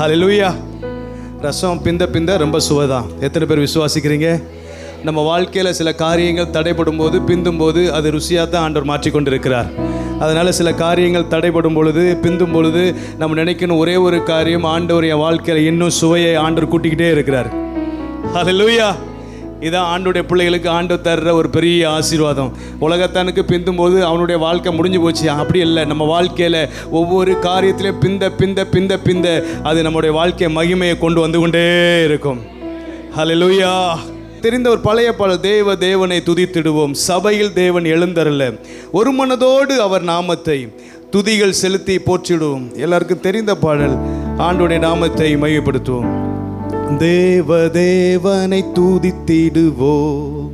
ஹல்லேலூயா. ரசம் பிந்த ரொம்ப சுவைதான். எத்தனை பேர் விசுவாசிக்கிறீங்க? நம்ம வாழ்க்கையில் சில காரியங்கள் தடைப்படும் போது, பிந்தும் போது அது ருசியாக தான் ஆண்டவர் மாற்றிக்கொண்டு இருக்கிறார். அதனால் சில காரியங்கள் தடைப்படும் பொழுது, பிந்தும் பொழுது நம்ம நினைக்கணும் ஒரே ஒரு காரியம், ஆண்டவர் என் வாழ்க்கையில் இன்னும் சுவையை ஆண்டவர் கூட்டிக்கிட்டே இருக்கிறார். ஹல்லேலூயா. இதான் ஆண்டோடைய பிள்ளைகளுக்கு ஆண்டவர் தர்ற ஒரு பெரிய ஆசீர்வாதம். உலகத்தானுக்கு பிந்தும் போது அவனுடைய வாழ்க்கை முடிஞ்சு போச்சு. அப்படி இல்லை, நம்ம வாழ்க்கையில் ஒவ்வொரு காரியத்திலையும் பிந்த பிந்த பிந்த பிந்த அது நம்முடைய வாழ்க்கை மகிமையை கொண்டு வந்து கொண்டே இருக்கும். ஹல்லேலூயா. தெரிந்த ஒரு பழைய பாடல், தேவனை துதித்திடுவோம், சபையில் தேவன் எழுந்தருள ஒரு மனதோடு அவர் நாமத்தை துதிகள் செலுத்தி போற்றிடுவோம். எல்லாருக்கும் தெரிந்த பாடல். ஆண்டோடைய நாமத்தை மகிமைப்படுத்துவோம். தேவனை துதித்திடுவோம்,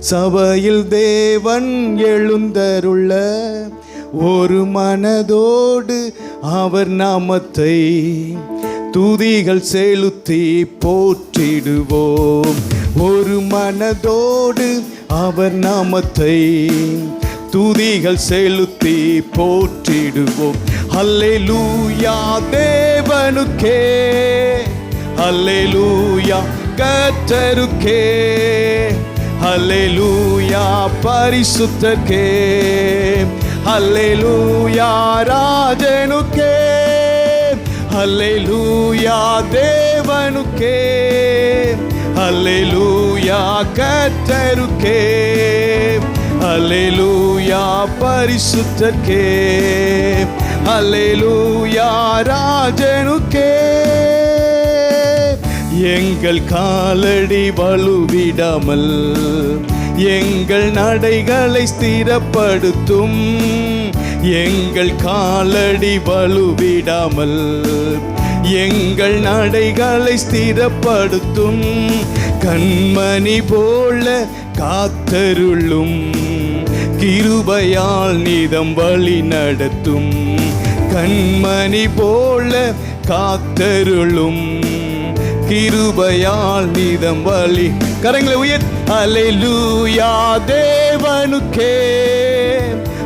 சபையில் தேவன் எழுந்தருள ஒரு மனதோடு அவர் நாமத்தை துதிகள் செலுத்தி போற்றிடுவோம். ஒரு மனதோடு அவர் நாமத்தை துதிகள் செலுத்தி போற்றிடுவோம். ஹல்லேலூயா தேவனுக்கே, ஹல்லேலூயா கர்த்தருக்கே, ஹல்லேலூயா பரிசுத்தருக்கே, ஹல்லேலூயா ராஜனுக்கே, ஹல்லேலூயா தேவனுக்கே, ஹல்லேலூயா கர்த்தருக்கே, ஹல்லேலூயா பரிசுத்தருக்கே, ஹல்லேலூயா ராஜனுக்கே. எங்கள் காலடி வலுவிடாமல் எங்கள் நடைகளை ஸ்திரப்படுத்தும், எங்கள் காலடி வலுவிடாமல் எங்கள் நடைகளை ஸ்திரப்படுத்தும், கண்மணி போல காத்தருளும், கிருபையால் நிதம் வழி நடத்தும், கண்மணி போல காத்தருளும், கிருபையால் நிதம் வழி. கரங்களை உயர். ஹல்லேலூயா தேவனுக்கே,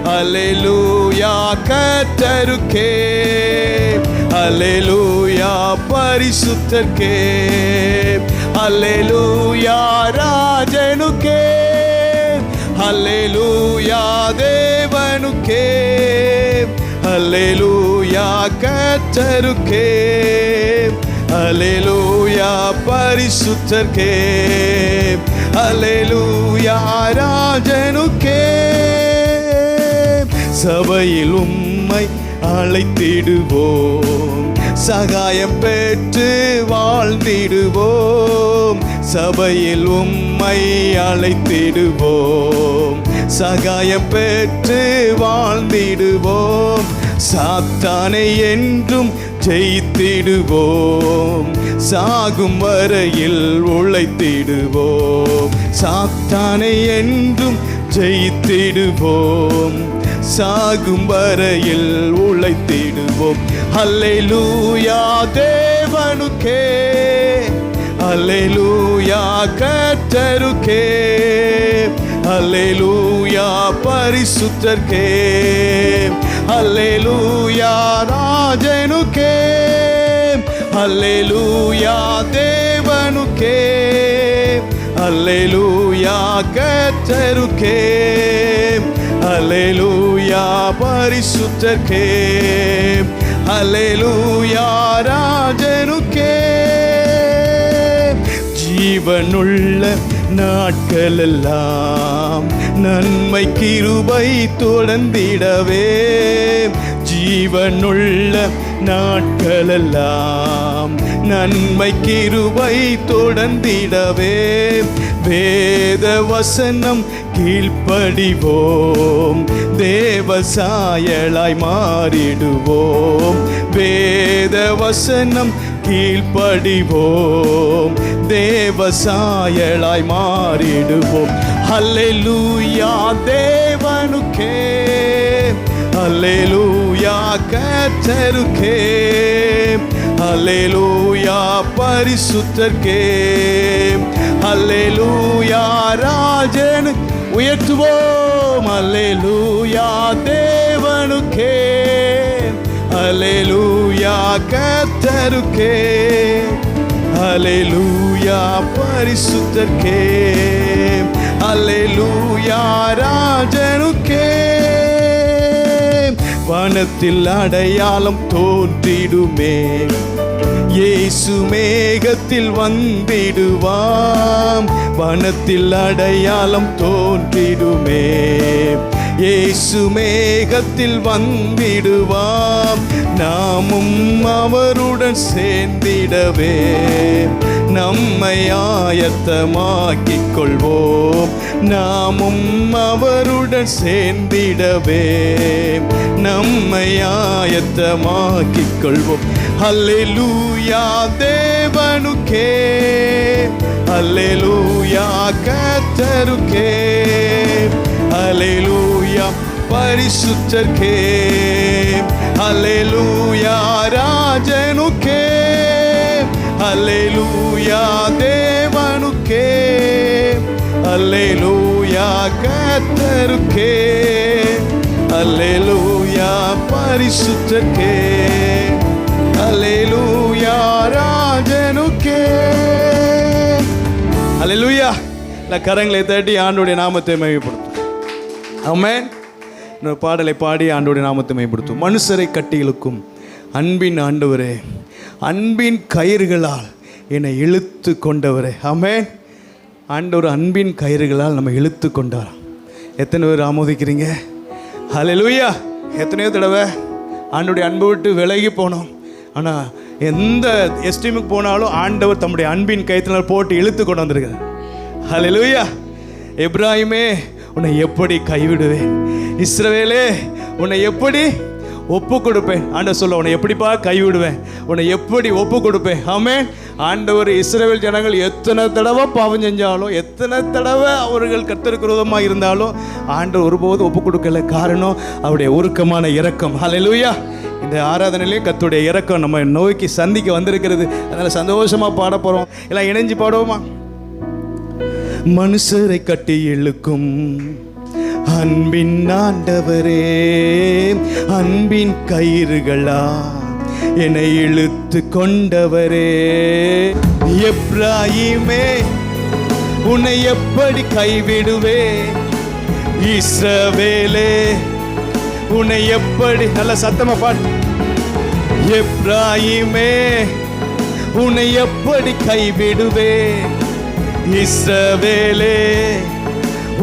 ஹல்லேலூயா கர்த்தருக்கே, ஹல்லேலூயா பரிசுத்தருக்கே, ஹல்லேலூயா ராஜனுக்கே, ஹல்லேலூயா தேவனுக்கே, ஹல்லேலூயா கர்த்தருக்கே, ஹல்லேலூயா பரிசுத்தருக்கே, ஹல்லேலூயா ராஜனுக்கே. சபையில் உம்மை அழைத்திடுவோம், சகாயம் பெற்று வாழ்ந்திடுவோம். சபையில் உம்மை அழைத்திடுவோம், சகாயம் பெற்று வாழ்ந்திடுவோம். சாத்தானை என்றும் ஜெயித்திடுவோம், சாகும் வரையில் உழைத்திடுவோம். சாத்தானை என்றும் ஜெயித்திடுவோம், சாகும் வரையில் உழைத்திடுவோம். ஹல்லேலூயா தேவனுக்கே, ஹல்லேலூயா கர்த்தருக்கே, ஹல்லேலூயா பரிசுத்தருக்கே, ஹல்லேலூயா ராஜனுக்கே, ஹல்லேலூயா தேவனுக்கே, ஹல்லேலூயா கர்த்தருக்கே, ஹல்லேலூயா பரிசுத்தருக்கே, ஹல்லேலூயா ராஜனுக்கே. ஜீவனுள்ள நாட்களெல்லாம் நன்மை கிருபை தொடர்ந்திடவே, ஜீவனுள்ள நாட்களெல்லாம் நன்மை கிருபை தொடர்ந்திடவே, வேத வசனம் கீழ்ப்படிவோம், தேவசாயலாய் மாறிடுவோம். வேத வசனம் கீழ்ப்படிவோம், தேவசாயலாய் மாறிடுவோம். ஹல்லேலூயா தேவனுக்கே, ஹல்லேலூயா கர்த்தருக்கே, ஹல்லேலூயா பரிசுத்தருக்கே, ஹல்லேலூயா ராஜன் உயர்த்துவோம். ஹல்லேலூயா தேவனுக்கே, அல்லேலூயா கர்த்தருக்கே, அல்லேலூயா பரிசுத்தருக்கே, அல்லேலூயா ராஜனுக்கே. வானத்தில் அடையாளம் தோன்றிடுமே, இயேசு மேகத்தில் வந்திடுவாம். வானத்தில் அடையாளம் தோன்றிடுமே, இயேசு மேகத்தில் வந்திடுவாம். நாமும் அவருடன் சேர்ந்திடவே நம்மை ஆயத்தமாக்கிக் கொள்வோம். நாமும் அவருடன் சேர்ந்திடவே நம்மை ஆயத்தமாக்கிக் கொள்வோம். அல்லேலூயா தேவனுக்கே, அல்லேலூயா கர்த்தருக்கே, அல்லேலூயா பரிசுத்தருக்கே, அல்லேலூயா ராஜனுக்கே, அல்லேலூயா தேவனுக்கே, அல்லேலூயா கர்த்தருக்கே, அல்லேலூயா பரிசுத்தருக்கே, அல்லேலூயா ராஜனுக்கே. அல்லேலூயா. கரங்களை தட்டி ஆண்டவருடைய நாமத்தை மகிமைப்படுத்தும். ஆமென். இந்த பாடலை பாடி ஆண்டவருடைய நாமத்தை மகிமைப்படுத்தும். மனுஷரை கட்டி இழுக்கும் அன்பின் ஆண்டவரே, அன்பின் கயிறுகளால் என்னை இழுத்து கொண்டவரே. ஆமென். ஆண்டவர் அன்பின் கயிறுகளால் நம்ம இழுத்து கொண்டார். எத்தனை பேர் ஆமோதிக்கிறீங்க? அல்லேலூயா. எத்தனையோ தடவை ஆண்டவருடைய அன்பு விட்டு விலகி போனோம். ஆனால் எந்த எஸ்ட்ரீமுக்கு போனாலும் ஆண்டவர் தம்முடைய அன்பின் கயிற்றினால் போட்டு இழுத்து கொண்டு வந்திருக்கிறார். அல்லேலூயா. எப்ராஹிமே உன்னை எப்படி கைவிடுவேன், இஸ்ரவேலே உன்னை எப்படி ஒப்பு கொடுப்பேன். ஆண்டவர் சொல்ல, உன்னை எப்படிப்பா கைவிடுவேன், உன்னை எப்படி ஒப்பு கொடுப்பேன். ஆமென். ஆண்டவர் இஸ்ரவேல் ஜனங்கள் எத்தனை தடவை பாவம் செஞ்சாலும், எத்தனை தடவை அவர்கள் கர்த்தருக்கு விரோதமாக இருந்தாலும் ஆண்டவர் ஒருபோது ஒப்பு கொடுக்கல. காரணம் அவருடைய உருக்கமான இரக்கம். அல்லேலூயா. இந்த ஆராதனையிலையும் கர்த்தருடைய இரக்கம் நம்ம நோக்கி சந்திக்க வந்திருக்கிறது. அதனால் சந்தோஷமாக பாட போகிறோம். எல்லாம் இணைஞ்சு பாடுவோமா? மனுஷரை கட்டி இழுக்கும் அன்பின் ஆண்டவரே, அன்பின் கயிறுகளா என்னை இழுத்து கொண்டவரே. எப்ராஹிமே உன்னை எப்படி கைவிடுவே, இஸ்ரவேலே உன்னை எப்படி, நல்ல சத்தமா பாடு. எப்ராஹிமே உன்னை எப்படி கைவிடுவே, இஸ்ரவேலே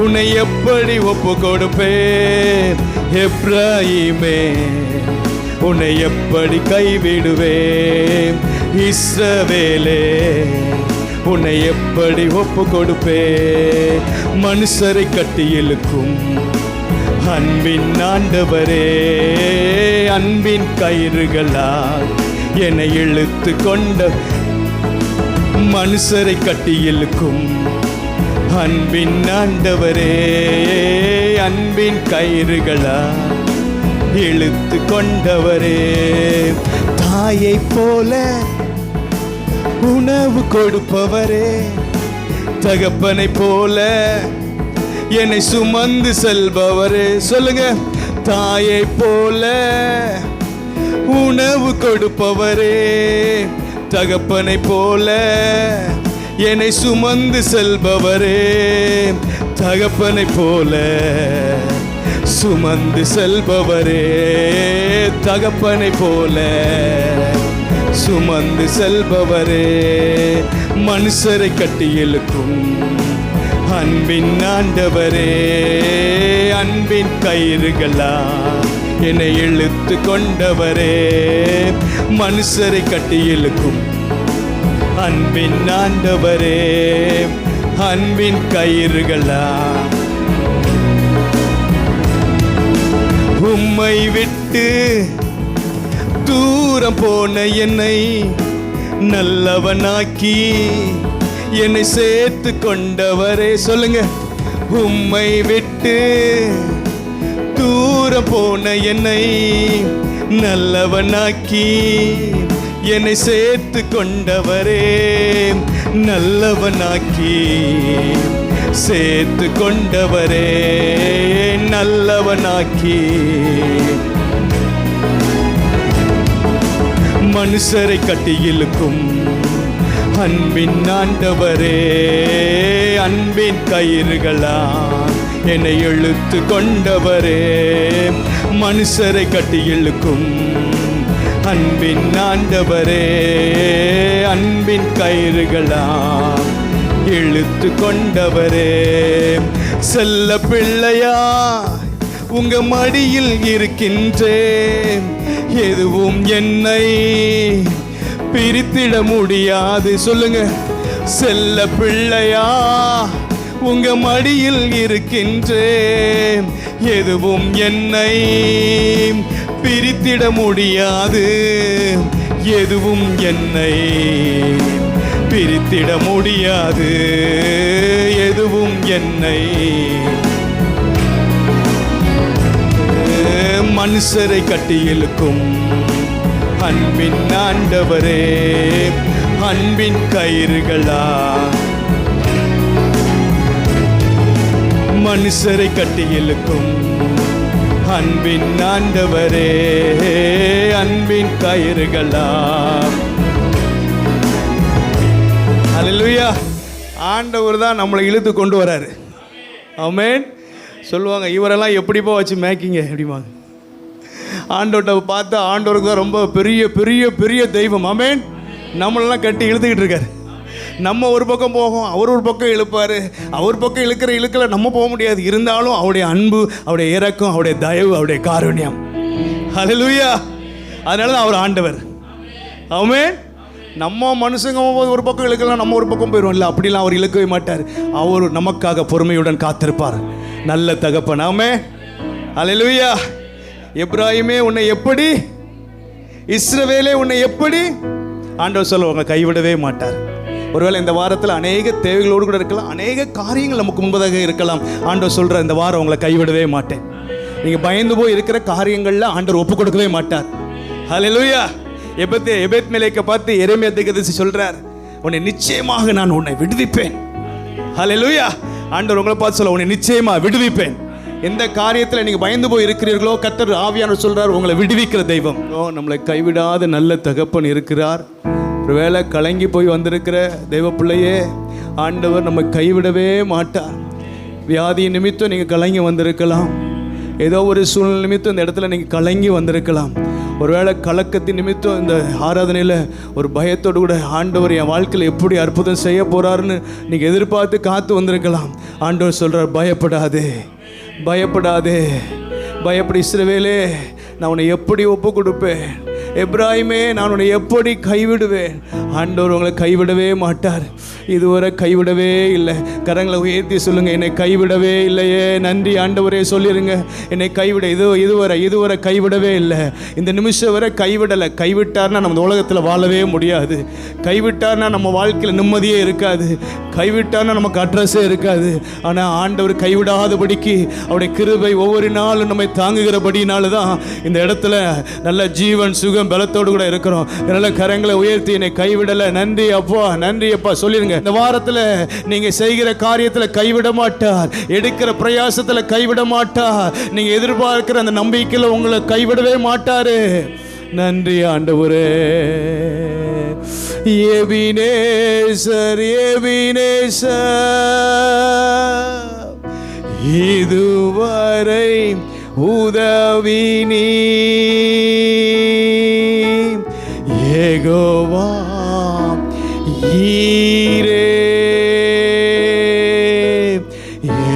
உன்னை எப்படி ஒப்பு கொடுப்பேன். எப்ராஹிமே உன்னை எப்படி கைவிடுவேன், இஸ்ரவேலே உன்னை எப்படி ஒப்பு கொடுப்பேன். மனுஷரை கட்டி இழுக்கும் அன்பின் ஆண்டவரே, அன்பின் கயிறுகளால் என்னை இழுத்து கொண்ட. மனுஷரை கட்டி இழுக்கும் அன்பின் ஆண்டவரே, அன்பின் கயிறுகளால் இழுத்து கொண்டவரே. தாயை போல உணவு கொடுப்பவரே, தகப்பனை போல என்னை சுமந்து செல்பவரே. சொல்லுங்க. தாயை போல உணவு கொடுப்பவரே, தகப்பனை போல என்னை சுமந்து செல்பவரே. தகப்பனை போல சுமந்து செல்பவரே, தகப்பனை போல சுமந்து செல்பவரே. மனுஷரை கட்டி இழுக்கும் அன்பின் ஆண்டவரே, அன்பின் கயிறுகளா என்னை இழுத்து கொண்டவரே. மனுஷரை கட்டி இழுக்கும் அன்பின் ஆண்டவரே, அன்பின் கயிறுகளா. உம்மை விட்டு தூரம் போன என்னை நல்லவனாக்கி என்னை சேர்த்து கொண்டவரே. சொல்லுங்க. உம்மை விட்டு தூரம் போன என்னை நல்லவனாக்கி என்னை சேர்த்து கொண்டவரே. நல்லவனாக்கி சேர்த்து கொண்டவரே, நல்லவனாக்கி. மனுஷரை கட்டி இழுக்கும் அன்பின் ஆண்டவரே, அன்பின் கயிறுகளா என்னை இழுத்து கொண்டவரே. மனுஷரை கட்டி இழுக்கும் அன்பின் ஆண்டவரே, அன்பின் கயிறுகளா இழுத்து கொண்டவரே. செல்ல பிள்ளையா உங்க மடியில் இருக்கின்றேன், எதுவும் என்னை பிரித்திட முடியாது. சொல்லுங்க, செல்ல பிள்ளையா உங்க மடியில் இருக்கின்றேன், எதுவும் என்னை பிரித்திட முடியாது. எதுவும் என்னை பிரித்திட முடியாது. எதுவும் என்னை. மனுஷரை கட்டி இழுக்கும் அன்பின் ஆண்டவரே, அன்பின் கயிறுகளா மனுஷரை கட்டி இழுக்கும் அன்பின் ஆண்டவரே, அன்பின் கயிறுகளா. அல்லேலூயா. ஆண்டவர் தான் நம்மளை இழுத்து கொண்டு வராரு. ஆமென். சொல்லுவாங்க, இவரெல்லாம் எப்படிப்பா வச்சு மேக்கிங்க அப்படிம்பாங்க. ஆண்டவர்கிட்ட பார்த்தா ஆண்டவருக்கு தான் ரொம்ப பெரிய பெரிய பெரிய தெய்வம். ஆமென். நம்மளெல்லாம் கட்டி இழுத்துக்கிட்டு இருக்காரு. நம்ம ஒரு பக்கம் போகும், அவர் ஒரு பக்கம் இழுப்பார். அவர் பக்கம் இழுக்கிற இழுக்கில் நம்ம போக முடியாது. இருந்தாலும் அவருடைய அன்பு, அவருடைய இரக்கம், அவருடைய தயவு, அவருடைய காருண்யம். அல்லேலூயா. அதனால தான் அவர் ஆண்டவர். ஆமென். நம்ம மனுஷங்க ஒரு பக்கம் இழுக்கலாம், நம்ம ஒரு பக்கம் போயிடுவோம். இல்லை, அப்படிலாம் அவர் இழுக்கவே மாட்டார். அவர் நமக்காக பொறுமையுடன் காத்திருப்பார். நல்ல தகப்பன். ஆமென். அல்லேலூயா. எப்ராஹிமே உன்னை எப்படி, இஸ்ரவேலே உன்னை எப்படி, ஆண்டவர் சொல்லுவாங்க, கைவிடவே மாட்டார். ஒருவேளை இந்த வாரத்தில் அநேக தேவைகளோடு கூட இருக்கலாம், அநேக காரியங்கள் நமக்கு முன்பதாக இருக்கலாம். ஆண்டவர் சொல்கிற இந்த வாரம் உங்களை கைவிடவே மாட்டேன். நீங்கள் பயந்து போய் இருக்கிற காரியங்களில் ஆண்டவர் ஒப்பு கொடுக்கவே மாட்டார். ஹல்லேலூயா. எபேத் மேலேக்க பார்த்து எரேமியா தீர்க்கதரிசி சொல்றார், உன்னை நிச்சயமாக நான் உன்னை விடுவிப்பேன். ஹல்லேலூயா. ஆண்டவர் உங்களை பார்த்து சொல்ல, உன்னை நிச்சயமா விடுவிப்பேன். எந்த காரியத்தில் நீங்கள் பயந்து போய் இருக்கிறீர்களோ கர்த்தர் ஆவியானவர் சொல்றார், உங்களை விடுவிக்கிற தெய்வம். நம்மளை கைவிடாத நல்ல தகப்பன் இருக்கிறார். ஒருவேளை கலங்கி போய் வந்திருக்கிற தெய்வ பிள்ளையே, ஆண்டவர் நம்ம கைவிடவே மாட்டார். வியாதி நிமித்தம் நீங்கள் கலங்கி வந்திருக்கலாம். ஏதோ ஒரு சூழ்நிலை நிமித்தம் இந்த இடத்துல நீங்கள் கலங்கி வந்திருக்கலாம். ஒருவேளை கலக்கத்தின் நிமித்தம் இந்த ஆராதனையில் ஒரு பயத்தோடு கூட ஆண்டவர் என் வாழ்க்கையில் எப்படி அற்புதம் செய்ய போகிறாருன்னு நீங்கள் எதிர்பார்த்து காத்து வந்திருக்கலாம். ஆண்டவர் சொல்கிறார், பயப்படாதே, பயப்படாதே, பயப்படி. இஸ்ரவேலே, நான் உன்னை எப்படி ஒப்பு கொடுப்பேன். எப்ராஹிமே, நான் உன்னை எப்படி கைவிடுவேன். ஆண்டவர் உங்களை கைவிடவே மாட்டார். இதுவரை கைவிடவே இல்லை. கரங்களை உயர்த்தி சொல்லுங்கள், என்னை கைவிடவே இல்லையே. நன்றி ஆண்டவரே சொல்லிடுங்க, என்னை கைவிட இதுவரை கைவிடவே இல்லை. இந்த நிமிஷம் வரை கைவிடலை. கைவிட்டார்னா நம்ம உலகத்தில் வாழவே முடியாது. கைவிட்டார்னா நம்ம வாழ்க்கையில் நிம்மதியே இருக்காது. கைவிட்டார்னா நமக்கு அட்ரஸே இருக்காது. ஆனால் ஆண்டவர் கைவிடாதபடிக்கு அவருடைய கிருபை ஒவ்வொரு நாளும் நம்மை தாங்குகிறபடினால தான் இந்த இடத்துல நல்ல ஜீவன் சுகம் பலத்தோடு கூட இருக்கிறோம். நல்ல கரங்களை உயர்த்தி, என்னை கைவிடலை. நன்றி அப்பா, நன்றி அப்பா சொல்லிருங்க. இந்த வாரத்தில் நீங்க செய்கிற காரியத்தில் கைவிட மாட்டார். எடுக்கிற பிரயாசத்தில் கைவிட மாட்டார். நீங்க எதிர்பார்க்கிற அந்த நம்பிக்கையில் உங்களை கைவிடவே மாட்டாரு. நன்றி ஆண்டவரே. எபினேசர், எபினேசர், இதுவரை உதவி நீ யெகோவா ஈரே,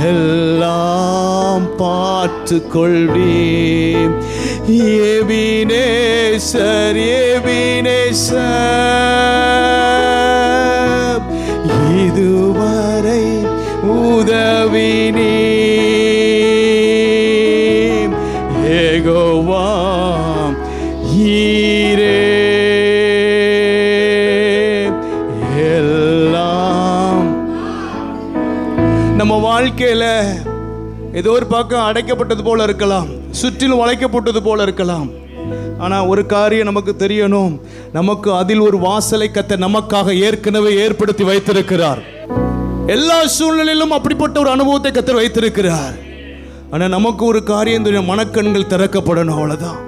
எல்லாம் பார்த்து கொள்வீர். எபினேசர், எபினேசர், இதுவரை உதவி நீ யெகோவா ஈரே, எல்லாம். நம்ம வாழ்க்கையில் ஏதோ ஒரு பக்கம் அடைக்கப்பட்டது போல இருக்கலாம், சுற்றிலும் வளைக்கப்பட்டது போல இருக்கலாம். ஆனால் ஒரு காரியம் நமக்கு தெரியணும், நமக்கு அதில் ஒரு வாசலை கர்த்தர் நமக்காக ஏற்கனவே ஏற்படுத்தி வைத்திருக்கிறார். எல்லா சூழ்நிலையிலும் அப்படிப்பட்ட ஒரு அனுபவத்தை கர்த்தர் வைத்திருக்கிறார். ஆனால் நமக்கு ஒரு காரியம் தெரியும், மனக்கண்கள் திறக்கப்படணும், அவ்வளோதான்.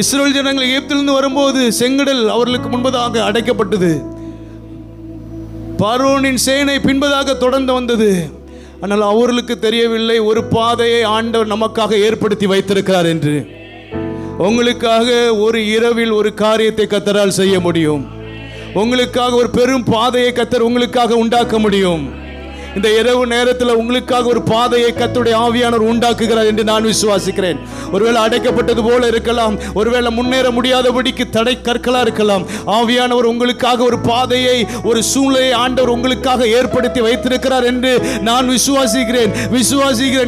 இஸ்ரவேல் ஜனங்கள் எகிப்திலிருந்து வரும்போது செங்கடல் அவர்களுக்கு முன்பதாக அடைக்கப்பட்டது. பார்வோனின் சேனை பின்பதாக தொடர்ந்து வந்தது. ஆனால் அவர்களுக்கு தெரியவில்லை ஒரு பாதையை ஆண்டவர் நமக்காக ஏற்படுத்தி வைத்திருக்கிறார் என்று. உங்களுக்காக ஒரு இரவில் ஒரு காரியத்தை கர்த்தரால் செய்ய முடியும். உங்களுக்காக ஒரு பெரும் பாதையை கர்த்தர் உங்களுக்காக உண்டாக்க முடியும். இந்த இரவு நேரத்தில் உங்களுக்காக ஒரு பாதையை கர்த்தருடைய ஆவியானவர் உண்டாக்குகிறார் என்று நான் விசுவாசிக்கிறேன். ஒருவேளை அடைக்கப்பட்டது போல இருக்கலாம், ஒருவேளை முன்னேற முடியாதபடிக்கு தடை கற்களா இருக்கலாம். ஆவியானவர் உங்களுக்காக ஒரு பாதையை, ஒரு சூழ்நிலையை ஆண்டவர் உங்களுக்காக ஏற்படுத்தி வைத்திருக்கிறார் என்று நான் விசுவாசிக்கிறேன்.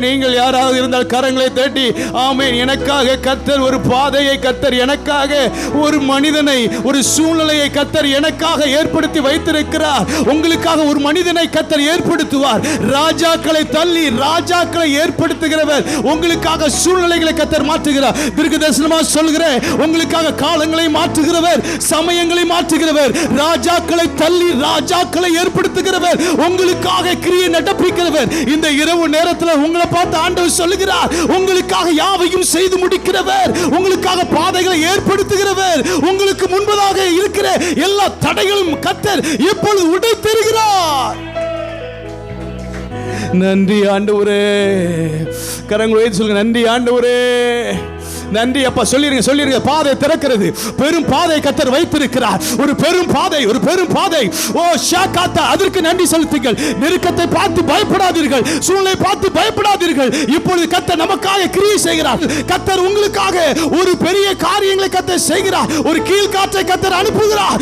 நீங்கள் யாராவது இருந்தால் கரங்களை தட்டி ஆமென். எனக்காக கர்த்தர் ஒரு பாதையை, கர்த்தர் எனக்காக ஒரு மனிதனை, ஒரு சூழ்நிலையை கர்த்தர் எனக்காக ஏற்படுத்தி வைத்திருக்கிறார். உங்களுக்காக ஒரு மனிதனை கர்த்தர் ஏற்படுத்துவார். ராஜாக்களை தள்ளி ராஜாக்களை ஏற்படுத்துகிறவர். உங்களுக்காக சூழ்நிலைகளை கர்த்தர் மாற்றுகிறார். தீர்க்கதரிசனமா சொல்கிறேன், உங்களுக்காக காலங்களை மாற்றுகிறவர், சமயங்களை மாற்றுகிறவர். ராஜாக்களை தள்ளி ராஜாக்களை ஏற்படுத்துகிறவர். உங்களுக்காக கிரியை நடப்பிக்கிறவர். இந்த இரவு நேரத்தில் உங்களை பார்த்து ஆண்டவர் சொல்லுகிறார், உங்களுக்காக யாவையும் செய்து முடிக்கிறவர், உங்களுக்காக பாதைகளை ஏற்படுத்துகிறவர். உங்களுக்கு முன்பதாக இருக்கிற எல்லா தடைகளும் கர்த்தர் இப்பொழுது உடைத்தெறிகிறார். நன்றி ஆண்டவரே. கரங்களை உயர்த்தி சொல்லுங்க, நன்றி ஆண்டவரே, நன்றி அப்பா. சொல்லிருங்க. பாதை திறக்கிறது. பெரும் பாதை கர்த்தர் வைத்திருக்கிறார். ஒரு பெரும் பாதை. ஓ ஷாகாத்தா, அதற்கு நன்றி செலுத்துங்கள். நெருக்கத்தை பார்த்து பயப்படாதீர்கள், சூழ்நிலை பார்த்து பயப்படாதீர்கள். இப்பொழுது கர்த்தர் நமக்காக கிரியை செய்கிறார். கர்த்தர் உங்களுக்காக ஒரு பெரிய காரியங்களை கர்த்தர் செய்கிறார். ஒரு கீழ்காற்றை கர்த்தர் அனுப்புகிறார்.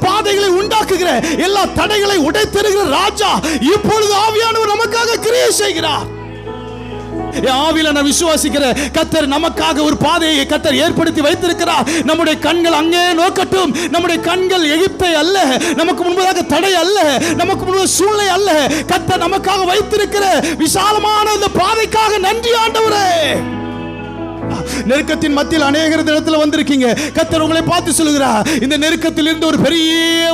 பாதைகளை உண்டாக்குகிற எல்லா தடைகளை உடைத்தெறிகிற ராஜா இப்பொழுது ஆவியானவர் நமக்காக கிரியை செய்கிறார். ஆவியில நான் விசுவாசிக்கிறேன், கர்த்தர் நமக்காக ஒரு பாதையை கர்த்தர் ஏற்படுத்தி வைத்திருக்கிறார். நம்முடைய கண்கள் அங்கே நோக்கட்டும். நம்முடைய கண்கள் எகிப்தை அல்ல, நமக்கு முன்பதாக தடை அல்ல, நமக்கு முன்பு சூழ்நிலை அல்ல. கர்த்தர் நமக்காக வைத்திருக்கிற விசாலமான இந்த பாதைக்காக நன்றி ஆண்டவரே. நெருக்கத்தின் மத்தியில் அநேகர் இடத்துல வந்திருக்கீங்க. கர்த்தர் உங்களை பார்த்து சொல்லுகிறார், இந்த நெருக்கத்தில் இருந்து ஒரு பெரிய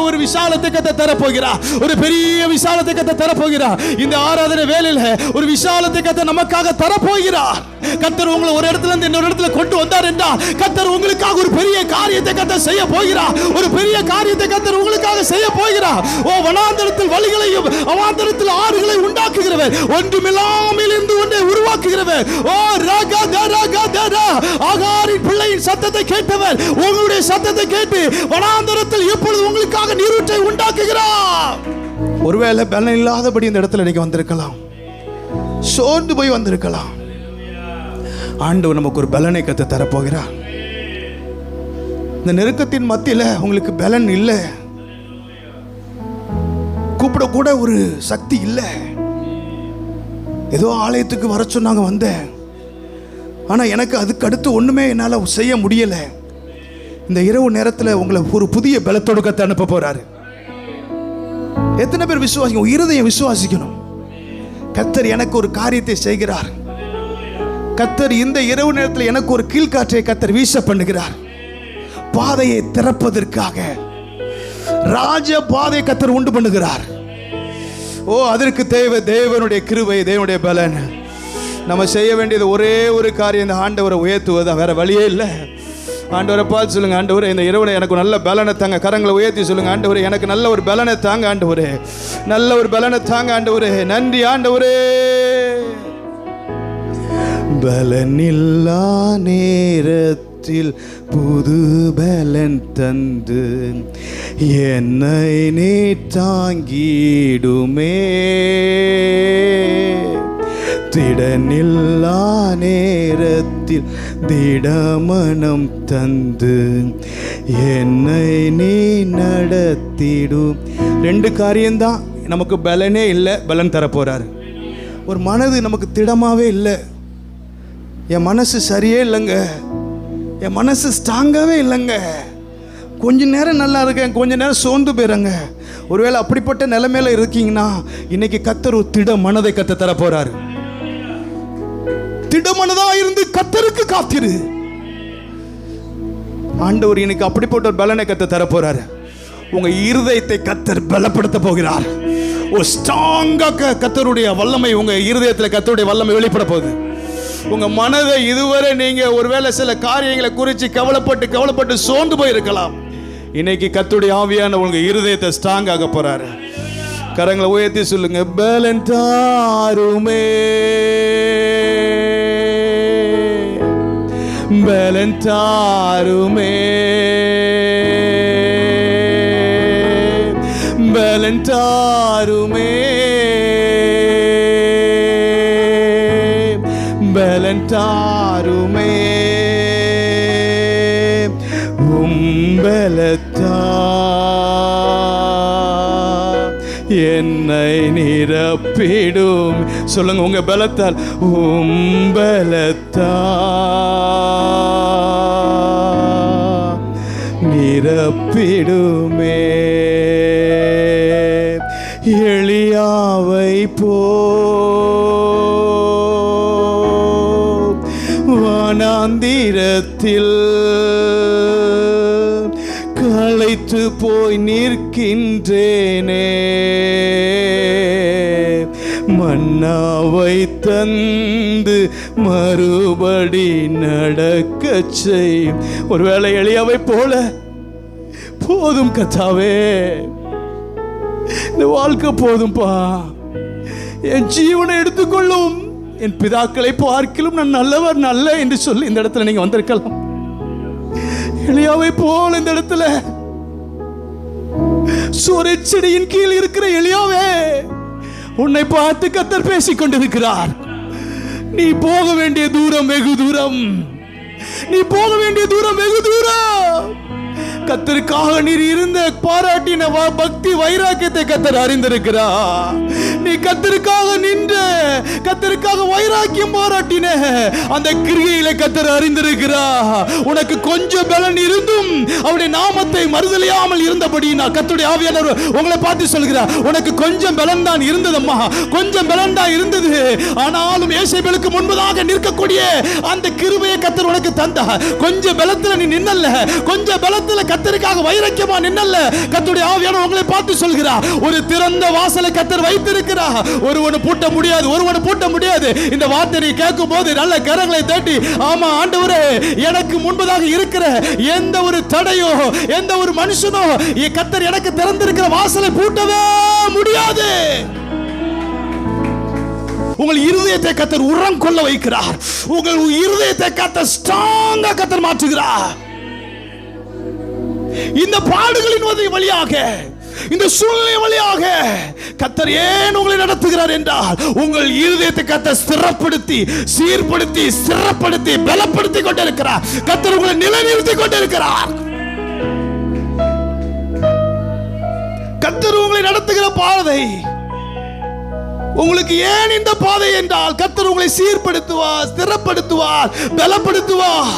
ஒரு விசாலத்தை கர்த்தர் தரப்போகிறார். ஒரு பெரிய விசாலத்தை கர்த்தர் தரப்போகிறார். இந்த ஆராதனை வேளையில ஒரு விசாலத்தை கர்த்தர் நமக்காக தரப்போகிறார். கர்த்தர் உங்களை ஒரு இடத்துல இருந்து இன்னொரு இடத்துல கொண்டு வந்தார் என்றால் கர்த்தர் உங்களுக்காக ஒரு பெரிய காரியத்தை கர்த்தர் செய்ய போகிறார். ஒரு பெரிய காரியத்தை கர்த்தர் உங்களுக்காக செய்ய போகிறார். ஓ வனாந்தரத்தில் வழிகளையும் அவாந்தரத்தில் ஆறுகளை உண்டாக்குகிறவர், ஒன்றுமில்லாமல் இருந்து ஒன்றை உருவாக்குகிறவர். ஓ ராகா தரா ஆகாரின் பிள்ளையின் சத்தத்தை கேட்டவர் உங்களுடைய சத்தத்தை கேட்டு வனாந்தரத்தில் இப்பொழுது உங்களுக்காக நீரூற்றை உண்டாக்குகிறார். ஒருவேளை பலன் இல்லாதபடி இந்த இடத்துல நீங்க வந்திருக்கலாம், சோர்ந்து போய் வந்திருக்கலாம். ஆண்டவர் நமக்கு ஒரு பலனை கத்த தரப்போகிறார். இந்த நெருக்கத்தின் மத்தியில் உங்களுக்கு பலன் இல்லை, கூப்பிட கூட ஒரு சக்தி இல்லை. ஏதோ ஆலயத்துக்கு வர சொன்னாங்க, வந்தேன், ஆனால் எனக்கு அதுக்கு அடுத்து ஒன்றுமே என்னால் செய்ய முடியலை. இந்த இரவு நேரத்தில் உங்களை ஒரு புதிய பலத்தோடு கத்த அனுப்ப போறாரு. எத்தனை பேர் விசுவாசிக்கணும்? இருதயம் விசுவாசிக்கணும். கர்த்தர் எனக்கு ஒரு காரியத்தை செய்கிறார். கர்த்தர் இந்த இரவு நேரத்தில் எனக்கு ஒரு கீழ்காற்றை கர்த்தர் வீச பண்ணுகிறார். பாதையை திறப்பதற்காக ராஜ பாதை கர்த்தர் உண்டு பண்ணுகிறார். ஓ அதற்கு தேவை தேவனுடைய கிருபை, தேவனுடைய பலன். நம்ம செய்ய வேண்டியது ஒரே ஒரு காரியம், இந்த ஆண்டவரை உயர்த்துவதுதான், வேற வழியே இல்லை. ஆண்டவரை பார்த்து சொல்லுங்க, ஆண்டவரே இந்த இரவுல எனக்கு நல்ல பலனை தாங்க. கரங்களை உயர்த்தி சொல்லுங்க, ஆண்டவரே எனக்கு நல்ல ஒரு பலனை தாங்க, ஆண்டவரே நல்ல ஒரு பலனை தாங்க, ஆண்டவரே நன்றி ஆண்டவரே. பலனில்லா நேரத்தில் புது பலன் தந்து என்னை நீ தாங்கிடுமே. திடனில்லா நேரத்தில் திடமனம் தந்து என்னை நீ நடத்திடும். ரெண்டு காரியம்தான். நமக்கு பலனே இல்லை, பலன் தரப்போறாரு. ஒரு மனது நமக்கு திடமாவே இல்லை, என் மனசு சரியே இல்லைங்க, என் மனசு ஸ்ட்ராங்காகவே இல்லைங்க. கொஞ்ச நேரம் நல்லா இருக்கேன், கொஞ்ச நேரம் சோர்ந்து போயிடுறேங்க. ஒருவேளை அப்படிப்பட்ட நிலைமையில இருக்கீங்கன்னா இன்னைக்கு கர்த்தர் ஒரு திட மனதை கத்த தர போறாரு. திடமனதா இருந்து கர்த்தருக்கு காத்திரு. ஆண்டவர் இன்னைக்கு அப்படிப்பட்ட ஒரு பலனை கத்த தர போறாரு. உங்க இருதயத்தை கர்த்தர் பலப்படுத்த போகிறார். ஒரு ஸ்ட்ராங்கா கர்த்தருடைய வல்லமை உங்க இருதயத்தில் கர்த்தருடைய வல்லமை வெளிப்பட போகுது. உங்க மனதை இதுவரை நீங்க ஒருவேளை சில காரியங்களை குறித்து கவலைப்பட்டு சோர்ந்து போயிருக்கலாம். இன்னைக்கு கர்த்தருடைய ஆவியான உங்க இருதயத்தை ஸ்ட்ராங் ஆக போறாரு. கரங்களை உயர்த்தி சொல்லுங்க, பலன் தாருமே, பலன் தாருமே, பலன் தாருமே, பலன் தாருமே, பலத்தா என்னை நிரப்பிடும். சொல்லுங்க, உங்க பலத்தால், பலத்தா நிரப்பிடுமே. எலியாவை போ வனாந்திரத்தில் களைத்து போய் நிற்கின்றேனே, மன்னாவை தந்து மறுபடி நடக்க செய். ஒருவேளை எலியாவை போல, போதும் கர்த்தாவே, இந்த வாழ்க்கை போதும்பா, என் ஜீவனை எடுத்துக்கொள்ளும், என் பிதாக்களை பார்க்கிலும் நான் நல்லவர் நல்ல என்று சொல்லி இந்த இடத்துல நீங்க வந்திருக்கலாம். எலியாவை போல இந்த இடத்துல சூரியச்செடியின் கீழ் இருக்கிற எலியாவே, உன்னை பார்த்து கர்த்தர் பேசிக் கொண்டிருக்கிறார். நீ போக வேண்டிய தூரம் வெகு தூரம், நீ போக வேண்டிய தூரம் வெகு தூரம். கர்த்தருக்காக நீர் இருந்த பாராட்டின பக்தி வைராக்கியத்தை கர்த்தர் அறிந்திருக்கிறார். நீ கர்த்தருக்காக நின்ற, கர்த்தருக்காக வைராக்கியம் பாராட்டின அந்த கிரியையில கர்த்தர் அறிந்திருக்கிறார். உனக்கு கொஞ்சம் பலன் இருந்தும் அவருடைய நாமத்தை மறுதலியாமல் இருந்தபடி நான் கர்த்தருடைய ஆவியானவர் உங்களை பார்த்து சொல்கிறார், உனக்கு கொஞ்சம் பலன் தான் இருந்ததம்மா, கொஞ்சம் பலன் தான் இருந்தது. ஆனாலும் ஏசேபேலுக்கு முன்பதாக நிற்கக்கூடிய அந்த கிருபையை கர்த்தர் உனக்கு தந்தார். கொஞ்சம் பலத்துல நீ நின்னல்ல, கொஞ்சம் பலத்துல கர்த்தருக்காக வைராக்கியமா நின்னல்ல. கர்த்தருடைய ஆவியானவர் உங்களை பார்த்து சொல்கிறார், ஒரு திறந்த வாசலை கர்த்தர் வைத்திருக்கிறார். ஒருவனை பூட்ட முடியாது, ஒருவனை பூட்ட முடியாது. இந்த வார்த்தையை கேட்கும் போது நல்ல கரங்களை தட்டி, ஆமா ஆண்டவரே, எனக்கு முன்பதாக இருக்கிற எந்த ஒரு தடையோ எந்த ஒரு மனுஷனோ கர்த்தர் எனக்கு திறந்திருக்கிற வாசலை பூட்டவே முடியாது. உங்கள் இருதயத்தை கர்த்தர் உரம் கொள்ள வைக்கிறார். உங்கள் இருதயத்தை கர்த்தர் ஸ்ட்ராங்கா கர்த்தர் மாற்றுகிறார். இந்த பாடுகளின் வழியாக, இந்த சூழ்நிலை வழியாக கர்த்தர் ஏன் உங்களை நடத்துகிறார் என்றால், உங்கள் இருதயத்தை கர்த்தர் ஸ்திரப்படுத்தி, சீர்படுத்தி, ஸ்திரப்படுத்தி, பலப்படுத்தி கொண்டிருக்கிறார். கர்த்தர் உங்களை நிலைநிறுத்தி கொண்டிருக்கிறார். கர்த்தர் உங்களை நடத்துகிற பாதை உங்களுக்கு ஏன் இந்த பாதை என்றால், கர்த்தர் உங்களை சீர்படுத்துவார், ஸ்திரப்படுத்துவார், பலப்படுத்துவார்.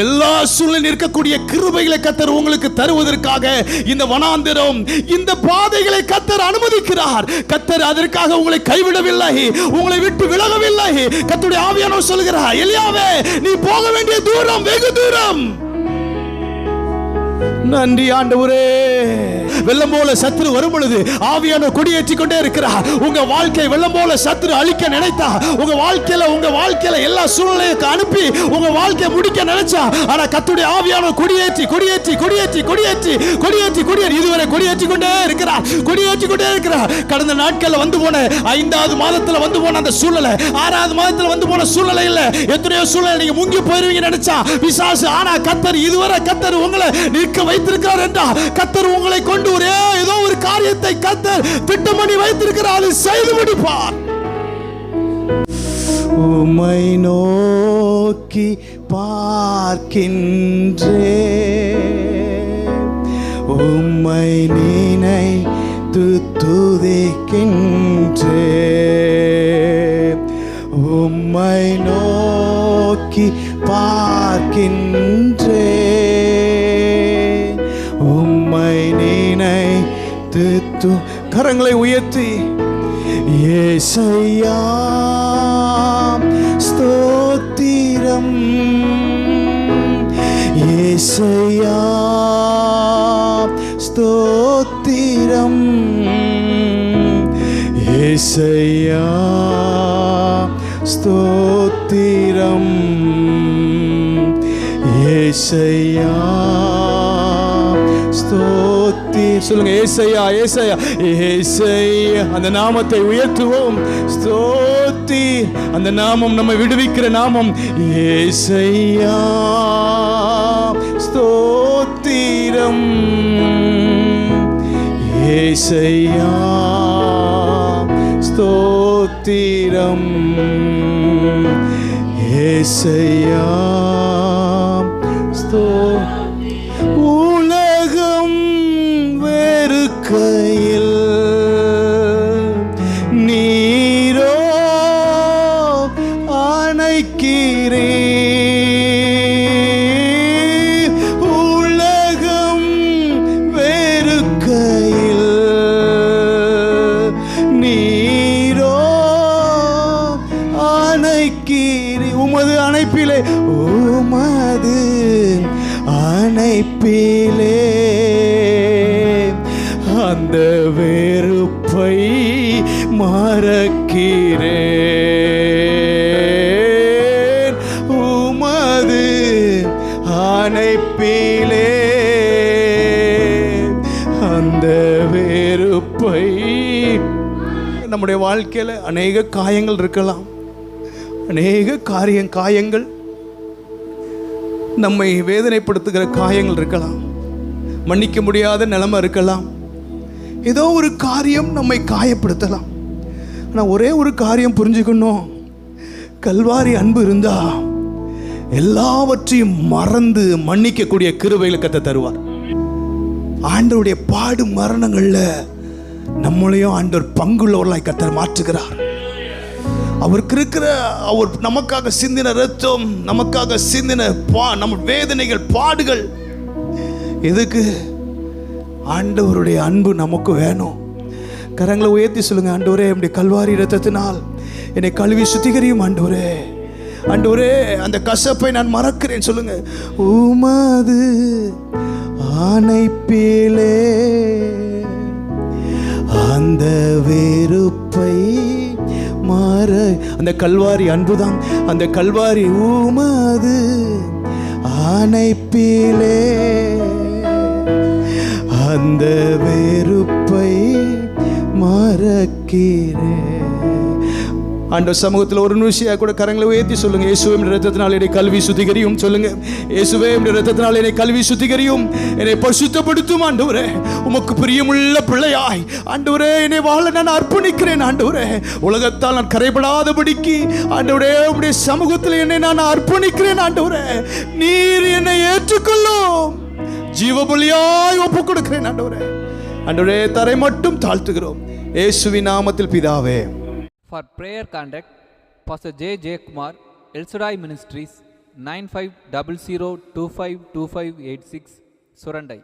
எல்லா சூழ்நிலையில் இருக்கக்கூடிய கிருபைகளை கர்த்தர் உங்களுக்கு தருவதற்காக இந்த வனாந்திரம், இந்த பாதைகளை கர்த்தர் அனுமதிக்கிறார். கர்த்தர் அதற்காக உங்களை கைவிடவில்லை, உங்களை விட்டு விலகவில்லை. கர்த்தருடைய ஆவியானவர் சொல்கிறார், எலியாவே, நீ போக வேண்டிய தூரம் வெகு தூரம். நன்றி ஆண்டவரே. வெள்ளம் போல சத்துரு வரும் பொழுது ஆவியானவர் கொடியேற்றி கொண்டே இருக்கிறார். உங்க வாழ்க்கை வெள்ளம் போல சத்துரு அழிக்க நினைத்தா, உங்க வாழ்க்கையில எல்லா சூழ்நிலைக்கு அனுப்பி உங்க வாழ்க்கையை முடிக்க நினைச்சா, ஆனா கர்த்தருடைய ஆவியானவர் கொடியேற்றி கொடியேற்றி கொடியேற்றி கொடியேற்றி கொடியேற்றி கொடியேற்றி இதுவரை கொடியேற்றி கொண்டே இருக்கிறார், கொடியேற்றி கொண்டே இருக்கிறார். கடந்த நாட்கள்ல வந்து போன 5வது மாதத்துல வந்து போன அந்த சூழ்நிலை, 6வது மாதத்துல வந்து போன சூழ்நிலை இல்ல, எத்தனையோ சூழ்நிலை நீங்க முங்கி போயிருவீங்க நினைச்சா பிசாசு, ஆனா கர்த்தர் இதுவரை கர்த்தர் உங்களை நிற்க வைத்திருக்கிறார் என்றால், கர்த்தர் உங்களை கொண்டு ஒரே ஏதோ ஒரு காரியத்தை கர்த்தர் திட்டம் பண்ணி வைத்திருக்கிறார், அதை செய்து முடிப்பார். உம்மை நோக்கி பார்க்கின்றேன், உம்மை நினைத்து துதிக்கின்றேன், உம்மை நோக்கி பார்க்கின்றேன், உம்மை நினைத்து கரங்களை உயர்த்தி, ஏசையா ஸ்தோத்திரம், ஏசையா ஸ்தோத்திரம், ஏசையா ஸ்தோத்திரம். ஸ்தோத்திரம் ஏசையா சொல்லுங்க ஏசையா ஏசையா ஏசையா. அந்த நாமத்தை உயர்த்துவோம். ஸ்தோத்தி, அந்த நாமம் நம்மை விடுவிக்கிற நாமம். ஏசையா ஸ்தோத்திரம் ஏசையா ஸ்தோத்திரம் ஏசையா உலகம் வெறுக்கையில் நீரோ அணைக்கிறீர். உலகம் வெறுக்கையில் நீரோ அணைக்கிறீர். உமது அணைப்பிலே அணைப்பிலே அந்த வெறுப்பை மறக்கிறேன். உமது அணைப்பிலே அந்த வெறுப்பை. நம்முடைய வாழ்க்கையில் அநேக காயங்கள் இருக்கலாம், அநேக காயங்கள் நம்மை வேதனைப்படுத்துகிற காயங்கள் இருக்கலாம், மன்னிக்க முடியாத நிலைமை இருக்கலாம், ஏதோ ஒரு காரியம் நம்மை காயப்படுத்தலாம். ஆனால் ஒரே ஒரு காரியம் புரிஞ்சுக்கணும், கல்வாரி அன்பு இருந்தா எல்லாவற்றையும் மறந்து மன்னிக்கக்கூடிய கிருபைகளை கர்த்தர் தருவார். ஆண்டவருடைய பாடு மரணங்களில் நம்மளையும் ஆண்டவர் பங்குள்ளவர்களாய் கர்த்தர் மாற்றுகிறார். அவருக்கு இருக்கிற, அவர் நமக்காக சிந்தின ரத்தம், நமக்காக சிந்தின நம்ம வேதனைகள், பாடுகள் எதுக்கு? ஆண்டவருடைய அன்பு நமக்கு வேணும். கரங்களை உயர்த்தி சொல்லுங்க, ஆண்டவரே என்னுடைய கல்வாரி ரத்தத்தினால் என்னை கழுவி சுத்திகரியும் ஆண்டவரே. ஆண்டவரே அந்த கசப்பை நான் மறக்கிறேன் சொல்லுங்க. உமது அணைப்பிலே அந்த வெறுப்பை மாற. அந்த கல்வாரி அன்புதான், அந்த கல்வாரி உமது அணைப்பிலே அந்த வெறுப்பை மறக்கிறேன். ஆண்டவர் சமூகத்தில் ஒரு நிமிஷம் கூட கரங்களை உயர்த்தி சொல்லுங்க, இயேசுவே என்னுடைய இரத்தத்தினால் என்னை கழுவி சுத்திகரியும் சொல்லுங்க. இயேசுவே என்னுடைய இரத்தத்தினால் என்னை கழுவி சுத்திகரியும், என்னை பரிசுத்தப்படுத்தும் ஆண்டவரே. உமக்கு பிரியமுள்ள பிள்ளையாய் ஆண்டவரே என்னை வாழ நான் அர்ப்பணிக்கிறேன் ஆண்டவரே. உலகத்தால் நான் கரைபடாதபடிக்கு ஆண்டவரே உம்முடைய சமூகத்தில் என்னை நான் அர்ப்பணிக்கிறேன் ஆண்டவரே. நீர் என்னை ஏற்றுக்கொள்ளும், ஜீவபலியாய் ஒப்புக் கொடுக்கிறேன் ஆண்டவரே. ஆண்டவரே தரை மட்டும் தாழ்த்துகிறோம் இயேசுவின் நாமத்தில் பிதாவே. For prayer contact, Pastor J. J. Kumar, El Shaddai Ministries, 9500252586, Surandai.